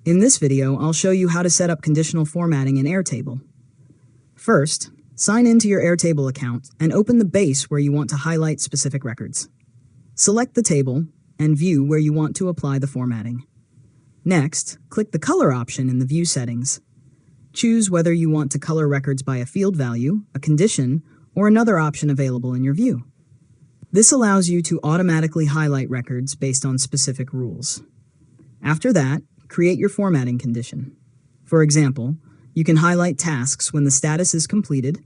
In this video, I'll show you how to set up conditional formatting in Airtable. First, sign into your Airtable account and open the base where you want to highlight specific records. Select the table and view where you want to apply the formatting. Next, click the color option in the view settings. Choose whether you want to color records by a field value, a condition, or another option available in your view. This allows you to automatically highlight records based on specific rules. After that, create your formatting condition. For example, you can highlight tasks when the status is completed,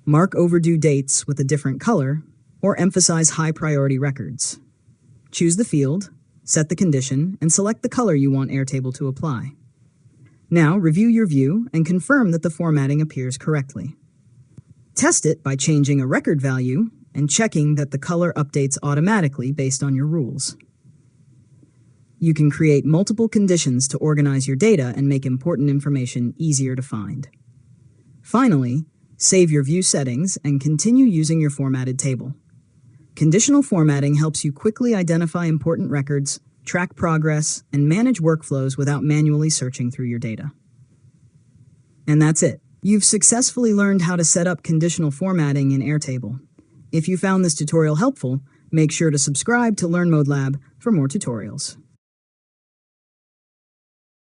mark overdue dates with a different color, or emphasize high-priority records. Choose the field, set the condition, and select the color you want Airtable to apply. Now, review your view and confirm that the formatting appears correctly. Test it by changing a record value and checking that the color updates automatically based on your rules. You can create multiple conditions to organize your data and make important information easier to find. Finally, save your view settings and continue using your formatted table. Conditional formatting helps you quickly identify important records, track progress, and manage workflows without manually searching through your data. And that's it. You've successfully learned how to set up conditional formatting in Airtable. If you found this tutorial helpful, make sure to subscribe to Learn Mode Lab for more tutorials.